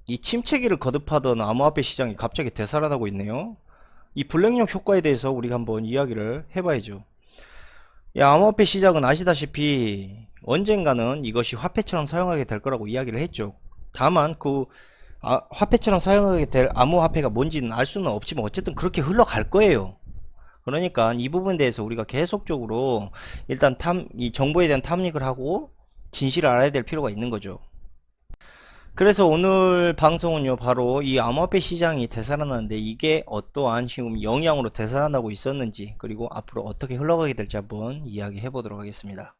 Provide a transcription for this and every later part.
이 침체기를 거듭하던 암호화폐 시장이 갑자기 되살아나고 있네요. 이 블랙록 효과에 대해서 우리가 한번 이야기를 해봐야죠. 이 암호화폐 시장은 아시다시피 언젠가는 이것이 화폐처럼 사용하게 될 거라고 이야기를 했죠. 다만 화폐처럼 사용하게 될 암호화폐가 뭔지는 알 수는 없지만 어쨌든 그렇게 흘러갈 거예요. 그러니까 이 부분에 대해서 우리가 계속적으로 일단 이 정보에 대한 탐닉을 하고 진실을 알아야 될 필요가 있는 거죠. 그래서 오늘 방송은요, 바로 이 암호화폐 시장이 되살아나는데 이게 어떠한 지금 영향으로 되살아나고 있었는지, 그리고 앞으로 어떻게 흘러가게 될지 한번 이야기해 보도록 하겠습니다.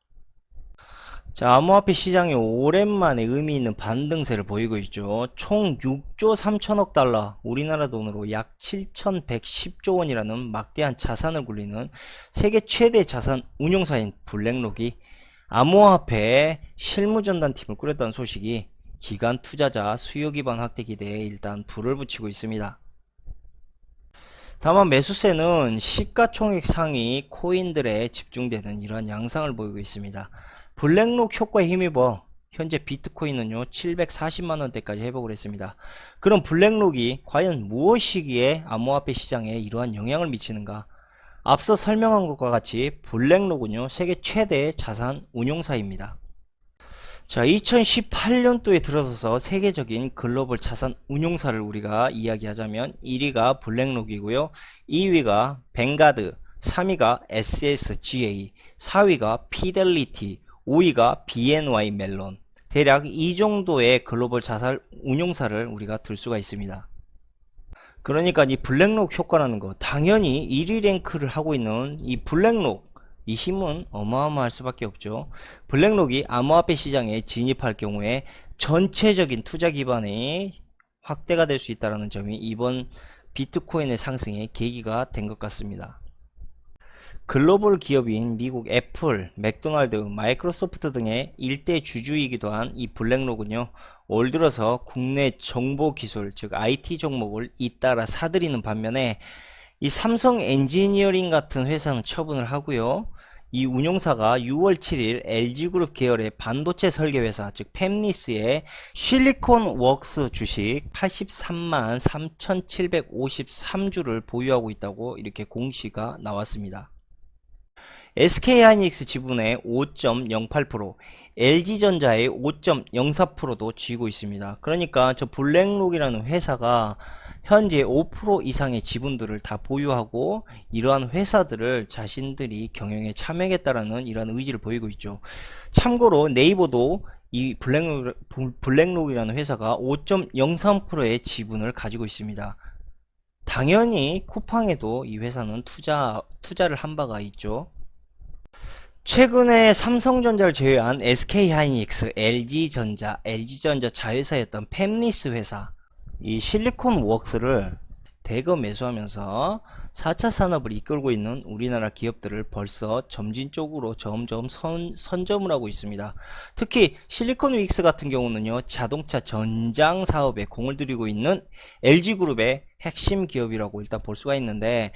자, 암호화폐 시장이 오랜만에 의미 있는 반등세를 보이고 있죠. 총 6조 3천억 달러, 우리나라 돈으로 약 7,110조 원이라는 막대한 자산을 굴리는 세계 최대 자산 운용사인 블랙록이 암호화폐 실무전단팀을 꾸렸다는 소식이 기관 투자자 수요 기반 확대 기대에 일단 불을 붙이고 있습니다. 다만 매수세는 시가총액 상위 코인들에 집중되는 이러한 양상을 보이고 있습니다. 블랙록 효과에 힘입어 현재 비트코인은요 740만원대까지 회복을 했습니다. 그럼 블랙록이 과연 무엇이기에 암호화폐 시장에 이러한 영향을 미치는가? 앞서 설명한 것과 같이 블랙록은요 세계 최대의 자산 운용사입니다. 자, 2018년도에 들어서서 세계적인 글로벌 자산 운용사를 우리가 이야기하자면 1위가 블랙록이고요. 2위가 뱅가드, 3위가 SSGA, 4위가 피델리티, 5위가 BNY 멜론. 대략 이 정도의 글로벌 자산 운용사를 우리가 들 수가 있습니다. 그러니까 이 블랙록 효과라는 거, 당연히 1위 랭크를 하고 있는 이 블랙록, 이 힘은 어마어마할 수밖에 없죠. 블랙록이 암호화폐 시장에 진입할 경우에 전체적인 투자 기반이 확대가 될 수 있다는 점이 이번 비트코인의 상승의 계기가 된 것 같습니다. 글로벌 기업인 미국 애플, 맥도날드, 마이크로소프트 등의 일대 주주이기도 한 이 블랙록은요, 올 들어서 국내 정보기술, 즉 IT 종목을 잇따라 사들이는 반면에 이 삼성 엔지니어링 같은 회사는 처분을 하고요. 이 운용사가 6월 7일 LG그룹 계열의 반도체 설계 회사, 즉 팹리스의 실리콘웍스 주식 83만 3,753주를 보유하고 있다고 이렇게 공시가 나왔습니다. SK하이닉스 지분의 5.08%, LG전자의 5.04%도 쥐고 있습니다. 그러니까 저 블랙록이라는 회사가 현재 5% 이상의 지분들을 다 보유하고 이러한 회사들을 자신들이 경영에 참여하겠다라는 이러한 의지를 보이고 있죠. 참고로 네이버도 이 블랙록이라는 회사가 5.03%의 지분을 가지고 있습니다. 당연히 쿠팡에도 이 회사는 투자를 한 바가 있죠. 최근에 삼성전자를 제외한 SK하이닉스, LG전자 자회사였던 팹리스 회사, 이 실리콘웍스를 대거 매수하면서 4차 산업을 이끌고 있는 우리나라 기업들을 벌써 점진적으로 점점 선점을 하고 있습니다. 특히 실리콘윅스 같은 경우는요, 자동차 전장 사업에 공을 들이고 있는 LG그룹의 핵심 기업이라고 일단 볼 수가 있는데,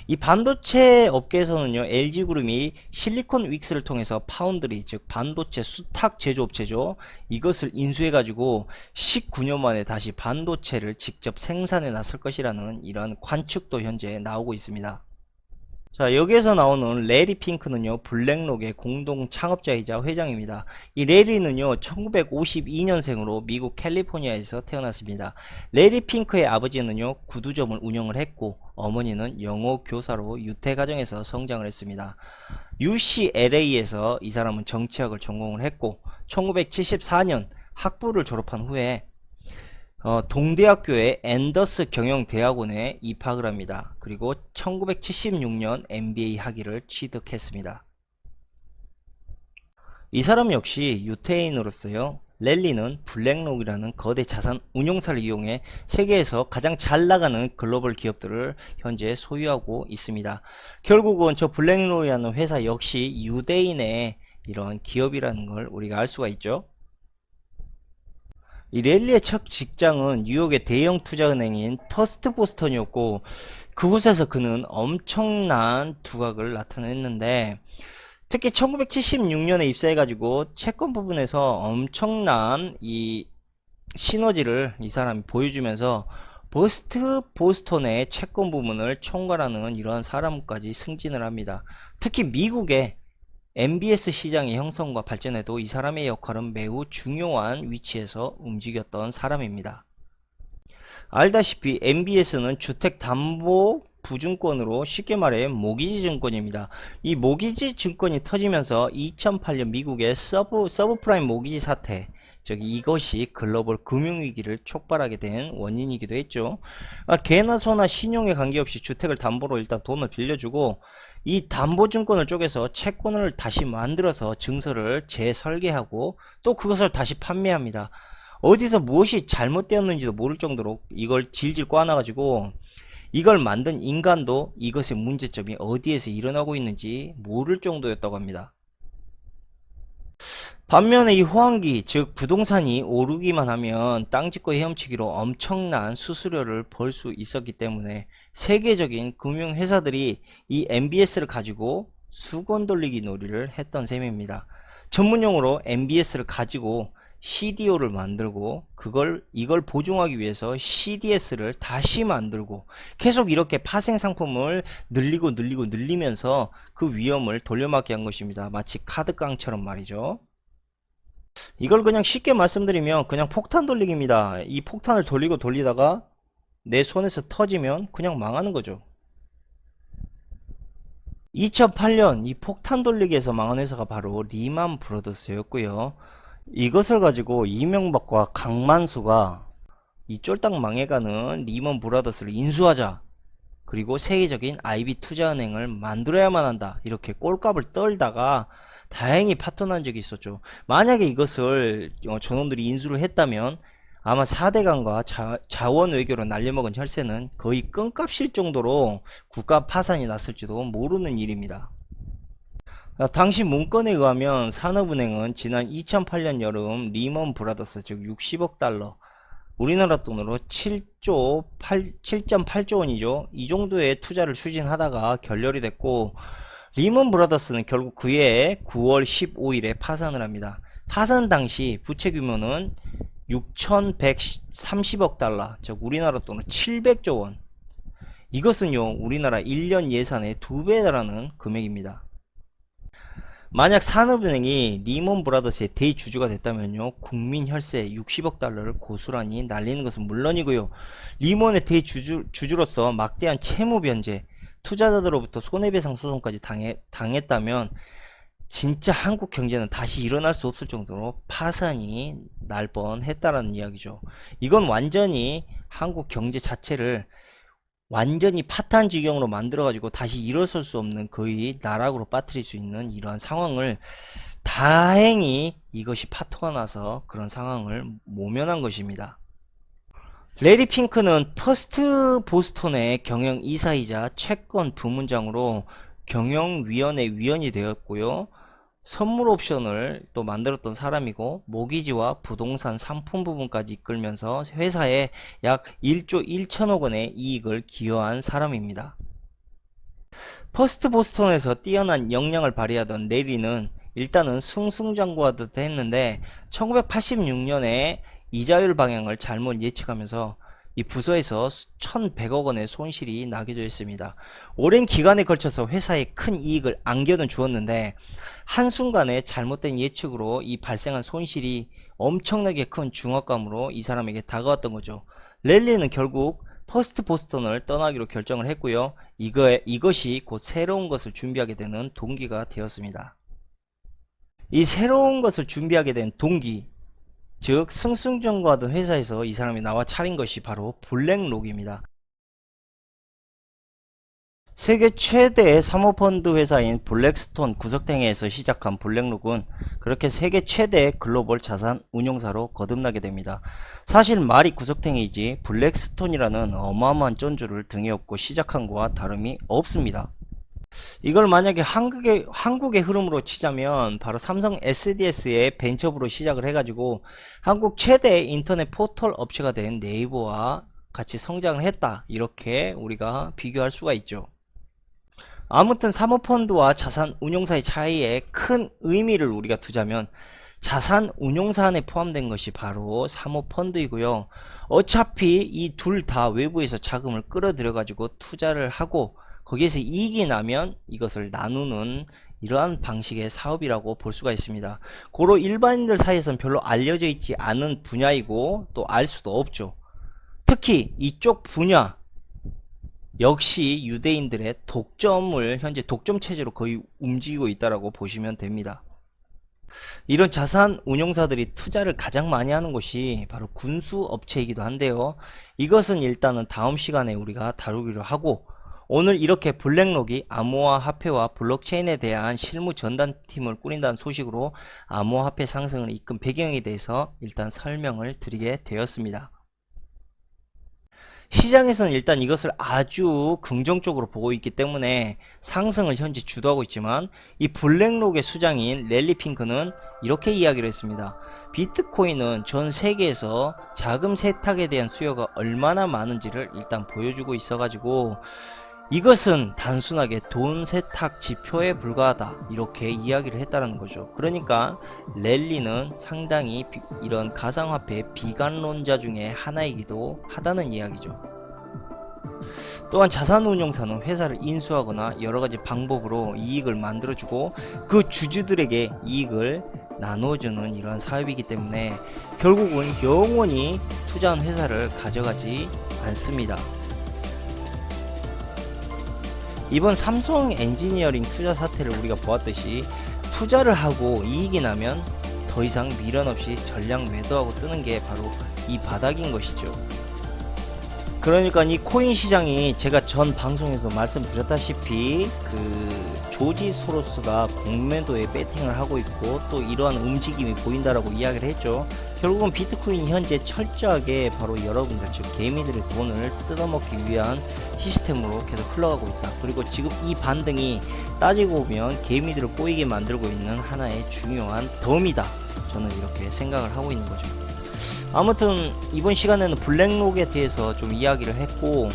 이 반도체 업계에서는요, LG그룹이 실리콘윅스를 통해서 파운드리, 즉 반도체 수탁 제조업체죠, 이것을 인수해 가지고 19년 만에 다시 반도체를 직접 생산해 놨을 것이라는 이러한 관측도 현재 나오고 있습니다. 자, 여기에서 나오는 레리 핑크는요, 블랙록의 공동 창업자이자 회장입니다. 이 레리는요, 1952년생으로 미국 캘리포니아에서 태어났습니다. 레리 핑크의 아버지는요, 구두점을 운영을 했고, 어머니는 영어 교사로 유태 가정에서 성장을 했습니다. UCLA에서 이 사람은 정치학을 전공을 했고, 1974년 학부를 졸업한 후에 동대학교의 앤더스 경영대학원에 입학을 합니다. 그리고 1976년 MBA 학위를 취득했습니다. 이 사람 역시 유태인으로서요, 랠리는 블랙록이라는 거대 자산 운용사를 이용해 세계에서 가장 잘 나가는 글로벌 기업들을 현재 소유하고 있습니다. 결국은 저 블랙록이라는 회사 역시 유대인의 이런 기업이라는 걸 우리가 알 수가 있죠. 이 랠리의 첫 직장은 뉴욕의 대형 투자은행인 퍼스트 보스턴이었고, 그곳에서 그는 엄청난 두각을 나타냈는데, 특히 1976년에 입사해가지고 채권 부분에서 엄청난 이 시너지를 이 사람이 보여주면서 버스트 보스턴의 채권 부문을 총괄하는 이러한 사람까지 승진을 합니다. 특히 미국의 MBS 시장의 형성과 발전에도 이 사람의 역할은 매우 중요한 위치에서 움직였던 사람입니다. 알다시피 MBS는 주택담보부증권으로 쉽게 말해 모기지 증권입니다. 이 모기지 증권이 터지면서 2008년 미국의 서브프라임 모기지 사태, 즉 이것이 글로벌 금융위기를 촉발하게 된 원인이기도 했죠. 개나 소나 신용에 관계없이 주택을 담보로 일단 돈을 빌려주고 이 담보증권을 쪼개서 채권을 다시 만들어서 증서를 재설계하고 또 그것을 다시 판매합니다. 어디서 무엇이 잘못되었는지도 모를 정도로 이걸 질질 꽈놔가지고 이걸 만든 인간도 이것의 문제점이 어디에서 일어나고 있는지 모를 정도였다고 합니다. 반면에 이 호황기, 즉 부동산이 오르기만 하면 땅짓고 헤엄치기로 엄청난 수수료를 벌 수 있었기 때문에 세계적인 금융회사들이 이 MBS를 가지고 수건 돌리기 놀이를 했던 셈입니다. 전문용어로 MBS를 가지고 CDO를 만들고 이걸 보증하기 위해서 CDS를 다시 만들고 계속 이렇게 파생 상품을 늘리면서 그 위험을 돌려막기 한 것입니다. 마치 카드깡처럼 말이죠. 이걸 그냥 쉽게 말씀드리면 그냥 폭탄 돌리기입니다. 이 폭탄을 돌리다가 내 손에서 터지면 그냥 망하는 거죠. 2008년 이 폭탄 돌리기에서 망한 회사가 바로 리만 브라더스였고요. 이것을 가지고 이명박과 강만수가 이 쫄딱 망해가는 리먼 브라더스를 인수하자, 그리고 세계적인 IB 투자은행을 만들어야만 한다, 이렇게 꼴값을 떨다가 다행히 파토난 적이 있었죠. 만약에 이것을 저놈들이 인수를 했다면 아마 4대강과 자원 외교로 날려먹은 혈세는 거의 끈값일 정도로 국가 파산이 났을지도 모르는 일입니다. 당시 문건에 의하면 산업은행은 지난 2008년 여름 리먼 브라더스, 즉 60억 달러, 우리나라 돈으로 7.8조 원이죠. 이 정도의 투자를 추진하다가 결렬이 됐고, 리먼 브라더스는 결국 그해 9월 15일에 파산을 합니다. 파산 당시 부채 규모는 6,130억 달러, 즉 우리나라 돈으로 700조 원. 이것은요, 우리나라 1년 예산의 2배에 달하는 금액입니다. 만약 산업은행이 리먼 브라더스의 대주주가 됐다면요, 국민 혈세 60억 달러를 고스란히 날리는 것은 물론이고요, 리먼의 대주주로서 막대한 채무 변제, 투자자들로부터 손해배상 소송까지 당했다면 진짜 한국 경제는 다시 일어날 수 없을 정도로 파산이 날 뻔했다라는 이야기죠. 이건 완전히 한국 경제 자체를 완전히 파탄 지경으로 만들어 가지고 다시 일어설 수 없는 거의 나락으로 빠뜨릴 수 있는 이러한 상황을, 다행히 이것이 파토가 나서 그런 상황을 모면한 것입니다. 레리 핑크는 퍼스트 보스턴의 경영이사이자 채권 부문장으로 경영위원회 위원이 되었고요, 선물 옵션을 또 만들었던 사람이고, 모기지와 부동산 상품 부분까지 이끌면서 회사에 약 1조 1천억 원의 이익을 기여한 사람입니다. 퍼스트 보스턴에서 뛰어난 역량을 발휘하던 레리는 일단은 승승장구하듯 했는데 1986년에 이자율 방향을 잘못 예측하면서 이 부서에서 1100억 원의 손실이 나기도 했습니다. 오랜 기간에 걸쳐서 회사에 큰 이익을 안겨는 주었는데 한순간에 잘못된 예측으로 이 발생한 손실이 엄청나게 큰 중압감으로 이 사람에게 다가왔던 거죠. 랠리는 결국 퍼스트 보스턴을 떠나기로 결정을 했고요, 이것이 곧 새로운 것을 준비하게 되는 동기가 되었습니다. 이 새로운 것을 준비하게 된 동기, 즉 승승장구하던 회사에서 이 사람이 나와 차린 것이 바로 블랙록입니다. 세계 최대의 사모펀드 회사인 블랙스톤 구석탱이에서 시작한 블랙록은 그렇게 세계 최대의 글로벌 자산 운용사로 거듭나게 됩니다. 사실 말이 구석탱이이지 블랙스톤이라는 어마어마한 쩐주를 등에 업고 시작한 것과 다름이 없습니다. 이걸 만약에 한국의 흐름으로 치자면 바로 삼성 SDS의 벤처부로 시작을 해가지고 한국 최대의 인터넷 포털 업체가 된 네이버와 같이 성장을 했다, 이렇게 우리가 비교할 수가 있죠. 아무튼 사모펀드와 자산 운용사의 차이에 큰 의미를 우리가 두자면 자산 운용사 안에 포함된 것이 바로 사모펀드이고요. 어차피 이 둘 다 외부에서 자금을 끌어들여 가지고 투자를 하고 거기에서 이익이 나면 이것을 나누는 이러한 방식의 사업이라고 볼 수가 있습니다. 고로 일반인들 사이에서는 별로 알려져 있지 않은 분야이고 또 알 수도 없죠. 특히 이쪽 분야 역시 유대인들의 독점을 현재 독점 체제로 거의 움직이고 있다라고 보시면 됩니다. 이런 자산 운용사들이 투자를 가장 많이 하는 곳이 바로 군수 업체이기도 한데요. 이것은 일단은 다음 시간에 우리가 다루기로 하고, 오늘 이렇게 블랙록이 암호화폐와 블록체인에 대한 실무 전담팀을 꾸린다는 소식으로 암호화폐 상승을 이끈 배경에 대해서 일단 설명을 드리게 되었습니다. 시장에서는 일단 이것을 아주 긍정적으로 보고 있기 때문에 상승을 현재 주도하고 있지만, 이 블랙록의 수장인 랠리 핑크는 이렇게 이야기를 했습니다. 비트코인은 전 세계에서 자금 세탁에 대한 수요가 얼마나 많은지를 일단 보여주고 있어 가지고 이것은 단순하게 돈 세탁 지표에 불과하다, 이렇게 이야기를 했다는 거죠. 그러니까 랠리는 상당히 이런 가상화폐 비관론자 중에 하나이기도 하다는 이야기죠. 또한 자산운용사는 회사를 인수하거나 여러가지 방법으로 이익을 만들어주고 그 주주들에게 이익을 나눠주는 이러한 사업이기 때문에 결국은 영원히 투자한 회사를 가져가지 않습니다. 이번 삼성 엔지니어링 투자 사태를 우리가 보았듯이 투자를 하고 이익이 나면 더 이상 미련 없이 전량 매도하고 뜨는 게 바로 이 바닥인 것이죠. 그러니까 이 코인 시장이 제가 전 방송에서 말씀드렸다시피 그 조지 소로스가 공매도에 배팅을 하고 있고 또 이러한 움직임이 보인다라고 이야기를 했죠. 결국은 비트코인이 현재 철저하게 바로 여러분들 즉 개미들의 돈을 뜯어먹기 위한 시스템으로 계속 흘러가고 있다. 그리고 지금 이 반등이 따지고 보면 개미들을 꼬이게 만들고 있는 하나의 중요한 덤이다, 저는 이렇게 생각을 하고 있는 거죠. 아무튼 이번 시간에는 블랙록에 대해서 좀 이야기를 했고,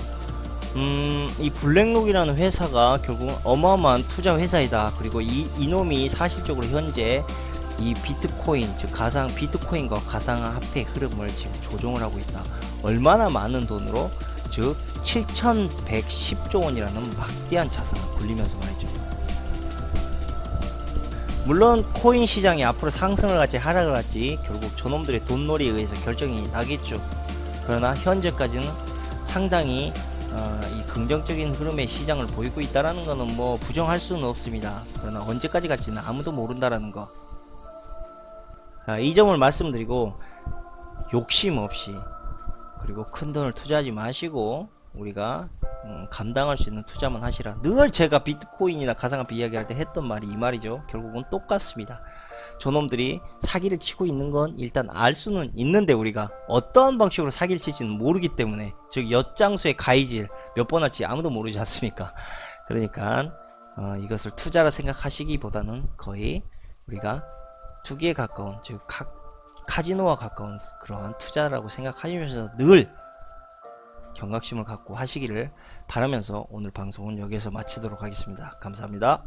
이 블랙록이라는 회사가 결국은 어마어마한 투자 회사이다. 그리고 이놈이 사실적으로 현재 이 비트코인 즉 가상 비트코인과 가상화폐 흐름을 지금 조종을 하고 있다. 얼마나 많은 돈으로, 즉 7110조 원이라는 막대한 자산을 굴리면서 말이죠. 물론 코인 시장이 앞으로 상승을 갈지 하락을 갈지 결국 저놈들의 돈놀이에 의해서 결정이 나겠죠. 그러나 현재까지는 상당히 이 긍정적인 흐름의 시장을 보이고 있다라는 것은 뭐 부정할 수는 없습니다. 그러나 언제까지 갈지는 아무도 모른다라는 거, 이 점을 말씀드리고 욕심 없이 그리고 큰 돈을 투자하지 마시고 우리가 감당할 수 있는 투자만 하시라. 늘 제가 비트코인이나 가상화폐 이야기할 때 했던 말이 이 말이죠. 결국은 똑같습니다. 저놈들이 사기를 치고 있는 건 일단 알 수는 있는데 우리가 어떠한 방식으로 사기를 칠지는 모르기 때문에, 즉 엿장수의 가이질 몇 번 할지 아무도 모르지 않습니까? 그러니까 이것을 투자라 생각하시기보다는 거의 우리가 투기에 가까운, 즉 카지노와 가까운 그러한 투자라고 생각하시면서 늘 경각심을 갖고 하시기를 바라면서 오늘 방송은 여기서 마치도록 하겠습니다. 감사합니다.